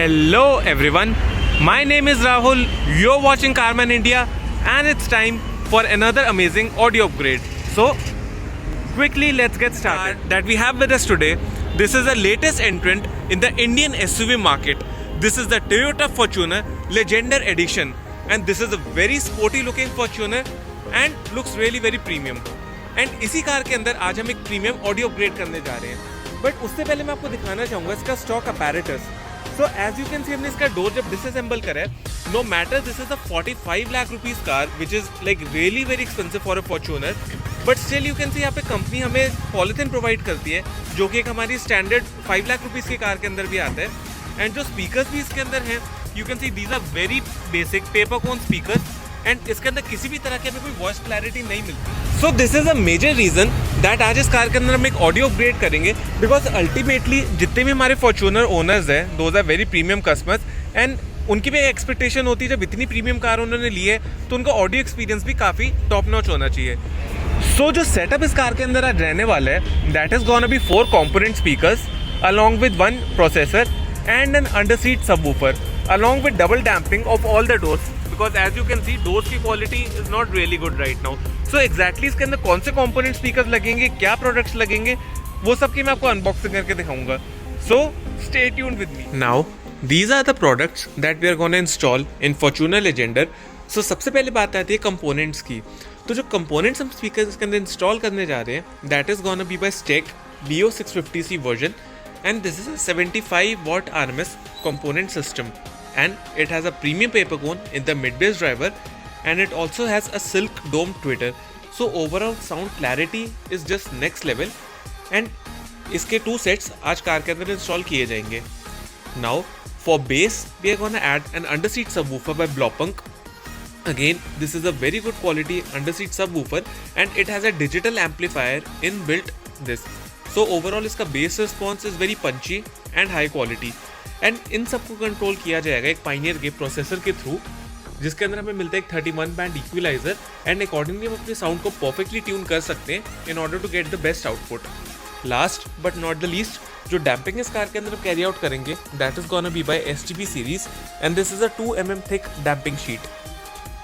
Hello everyone, my name is Rahul, you're watching Carman India and it's time for another amazing audio upgrade. So quickly let's get started. That we have with us today, this is the latest entrant in the Indian SUV market. This is the Toyota Fortuner Legender Edition and this is a very sporty looking Fortuner and looks really very premium. And इसी car के अंदर आज हम एक premium audio upgrade करने जा रहे हैं, बट उससे पहले मैं आपको दिखाना चाहूँगा इसका stock apparatus. So as you can see हमने इसका डोर जब डिसअसेंबल करा है, no matter this is a 45 lakh rupees car which is like really very expensive for a Fortuner, but still you can see यहाँ पे कंपनी हमें polythene provide करती है जो कि एक हमारी स्टैंडर्ड 5 लाख रुपीज़ की कार के अंदर भी आता है. एंड जो स्पीकर्स भी इसके अंदर हैं, you can see these are very basic paper cone speakers and इसके अंदर किसी भी तरह की हमें कोई वॉइस क्लैरिटी नहीं मिलती. So this is a major reason that आज इस कार के अंदर हम एक ऑडियो अपग्रेड करेंगे, बिकॉज अल्टीमेटली जितने भी हमारे फॉर्च्यूनर ओनर्स हैं those are very premium customers and उनकी भी एक्सपेक्टेशन होती है जब इतनी प्रीमियम कार उन्होंने ली है तो उनका ऑडियो एक्सपीरियंस भी काफ़ी टॉप नॉच होना चाहिए. सो जो सेटअप इस कार के अंदर आज रहने वाला है, that is gonna be 4 component speakers along with 1 processor and an under seat subwoofer along with double damping of all the doors, because as you can see doors की quality is not really good right now. So exactly इसके अंदर कौन से component speakers लगेंगे, क्या products लगेंगे, वो सब की मैं आपको अनबॉक्सिंग करके दिखाऊंगा. So stay tuned with me. Now these are the products that we are gonna install in Fortuner Legender. सो सबसे पहले बात आती है कंपोनेंट्स की. तो जो कंपोनेंट्स हम स्पीकर्स के अंदर इंस्टॉल करने जा रहे हैं, that is gonna be by stack BO650C version and this is a 75 watt RMS component system and it has a premium paper cone in the mid bass driver and it also has a silk dome tweeter. So overall sound clarity is just next level and इसके 2 sets आज car के अंदर install किए जाएंगे. Now for bass we are gonna add an underseat subwoofer by Blopunk. Again this is a very good quality underseat subwoofer and it has a digital amplifier inbuilt this. So overall इसका bass response is very punchy and high quality and इन सबको control किया जाएगा एक pioneer के processor के through, जिसके अंदर हमें मिलता है एक 31 बैंड इक्विलाइजर एंड अकॉर्डिंगली हम अपने साउंड को परफेक्टली ट्यून कर सकते हैं in order to get the best output. Last but not the least, जो डैम्पिंग इस कार के अंदर कैरी आउट करेंगे that is gonna be by STB series and this is a 2 mm thick damping sheet.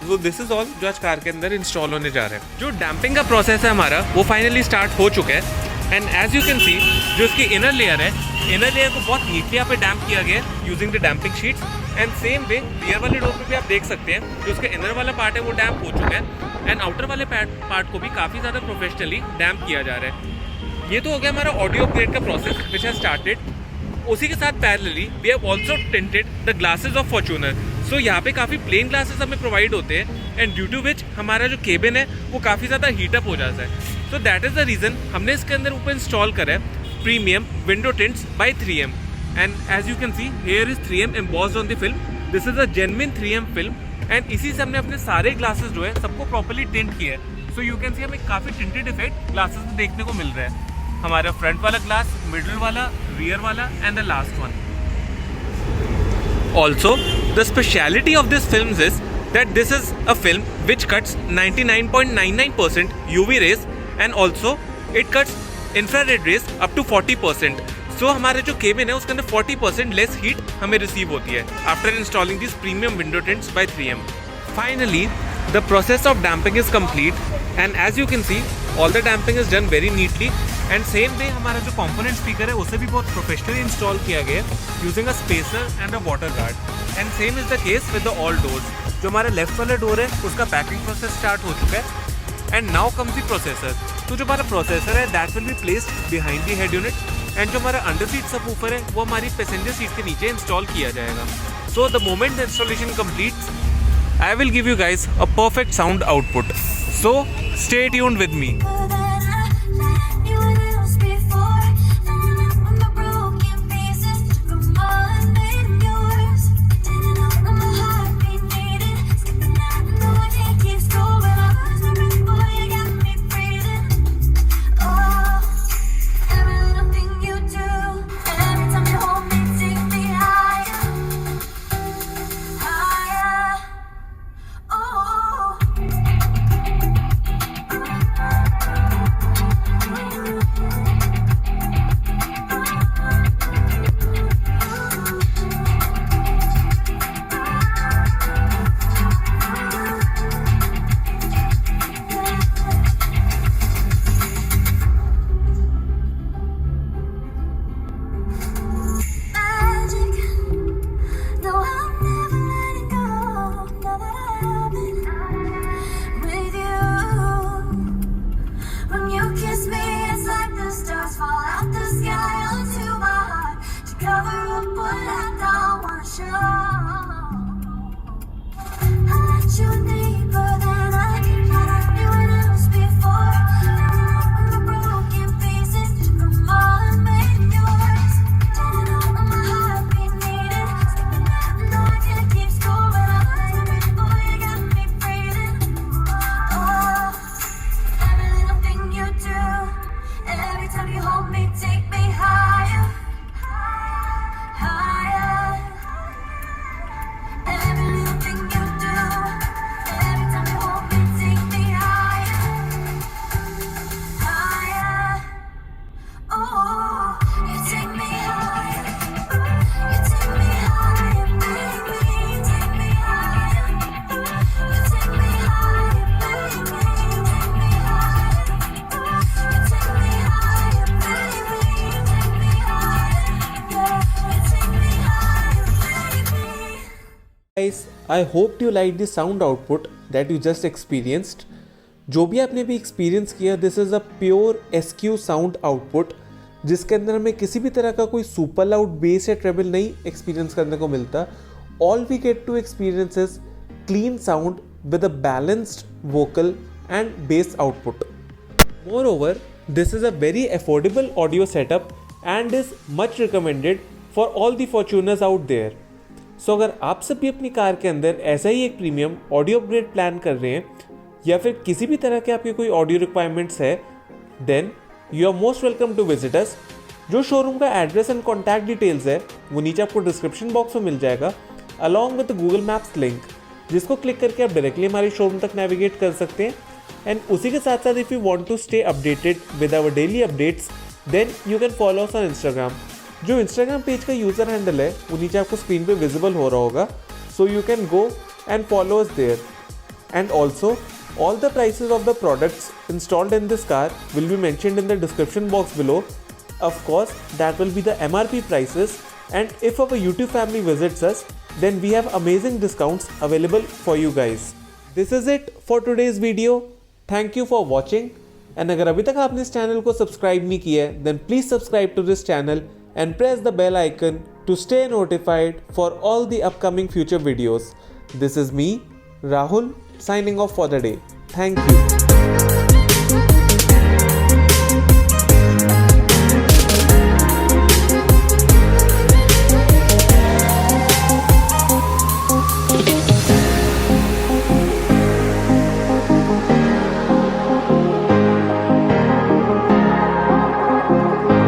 तो this is all जो आज car के अंदर इंस्टॉल होने जा रहा है. जो डैम्पिंग का प्रोसेस है हमारा वो फाइनली स्टार्ट हो चुका है and as you can see जो इसकी इनर लेयर है, इनर लेयर को बहुत नीटली यहाँ पे डैम्प किया गया है using the damping sheets and same way rear वाले डोर पे भी आप देख सकते हैं जो इसका इनर वाला पार्ट है वो डैम्प हो चुका है एंड आउटर वाले पार्ट को भी काफ़ी ज़्यादा प्रोफेशनली डैम्प किया जा रहा है. ये तो हो गया हमारा ऑडियो अपग्रेड का प्रोसेस विच हैज स्टार्टेड. उसी के साथ parallelly we have also tinted the glasses of Fortuner. So यहाँ पे काफ़ी प्लेन ग्लासेस हमें प्रोवाइड होते हैं एंड ड्यू टू विच हमारा जो केबिन है वो काफ़ी ज़्यादा हीटअप हो जाता है. So that is the reason हमने इसके अंदर ऊपर इंस्टॉल करा है premium window tints by 3M and as you can see here is 3M embossed on the film. This is a genuine 3M film and इसी से हमने अपने सारे ग्लासेस जो है सबको प्रॉपर्ली टिंट किया है. सो यू कैन सी हमें काफ़ी टिंटेड इफेक्ट ग्लासेस में देखने को मिल रहा है. हमारा फ्रंट वाला ग्लास, मिडल वाला, रियर वाला and the last one. Also the speciality of this film is that this is a film which cuts 99.99% UV rays and also it cuts infrared rays up to 40%. So हमारे जो cabin है उसके अंदर 40% less heat हमें receive होती है after installing this premium window tints by 3M. Finally the process of damping is complete and as you can see all the damping is done very neatly and same way हमारा जो component speaker है उसे भी बहुत professionally install किया गया है using a spacer and a water guard and same is the case with the all doors. जो हमारा लेफ्ट वाला डोर है उसका पैकिंग प्रोसेस स्टार्ट हो चुका है and now comes the processor. तो जो हमारा प्रोसेसर है that will be placed behind the head unit and जो हमारा अंडर सीट सबवूफर है वो हमारी पैसेंजर सीट के नीचे इंस्टॉल किया जाएगा. So the moment the installation completes I will give you guys a perfect sound output. So stay tuned with me. cover up what I don't wanna show. I let you deeper than I thought I knew it else before. Now I'm broken pieces from all I made yours. Turning on my heartbeat needed. Skipping out, no I can't keep score. When I was a boy, you got me breathing. Oh, every little thing you do, every time you hold me, take me higher, higher. Every little thing you do, every time you hold me, take me higher, higher. Oh, you take me higher, you take me higher, baby, take me higher. You take me higher, baby, take me higher. You take me higher, baby, take me higher. Yeah, you take me higher, baby. Guys, I hope you liked the sound output that you just experienced. जो भी आपने भी experience किया, this is a pure SQ sound output जिसके अंदर हमें किसी भी तरह का कोई सुपर लाउड बेस या ट्रेबल नहीं एक्सपीरियंस करने को मिलता. All we get to experience is clean sound with a balanced vocal and bass output. Moreover, this is a very affordable audio setup and is much recommended for all the Fortuners out there. So अगर आप सब भी अपनी car के अंदर ऐसा ही एक premium audio upgrade plan कर रहे हैं या फिर किसी भी तरह के आपके कोई ऑडियो रिक्वायरमेंट्स है, then you are most welcome to visit us. जो शोरूम का एड्रेस एंड कॉन्टैक्ट डिटेल्स है वो नीचे आपको डिस्क्रिप्शन बॉक्स में मिल जाएगा along with Google maps link, जिसको क्लिक करके आप डायरेक्टली हमारे शोरूम तक नेविगेट कर सकते हैं. एंड उसी के साथ साथ if you want to stay updated with our daily updates then you can follow us on Instagram. जो इंस्टाग्राम पेज का यूज़र हैंडल है वो नीचे आपको स्क्रीन पे विजिबल हो रहा होगा, so you can go and follow us there. And also all the prices of the products installed in this car will be mentioned in the description box below. Of course, that will be the MRP prices, and if our YouTube family visits us, then we have amazing discounts available for you guys. This is it for today's video. Thank you for watching. And अगर अभी तक आपने इस channel को subscribe नहीं किया है, then please subscribe to this channel and press the bell icon to stay notified for all the upcoming future videos. This is me, Rahul, signing off for the day. Thank you.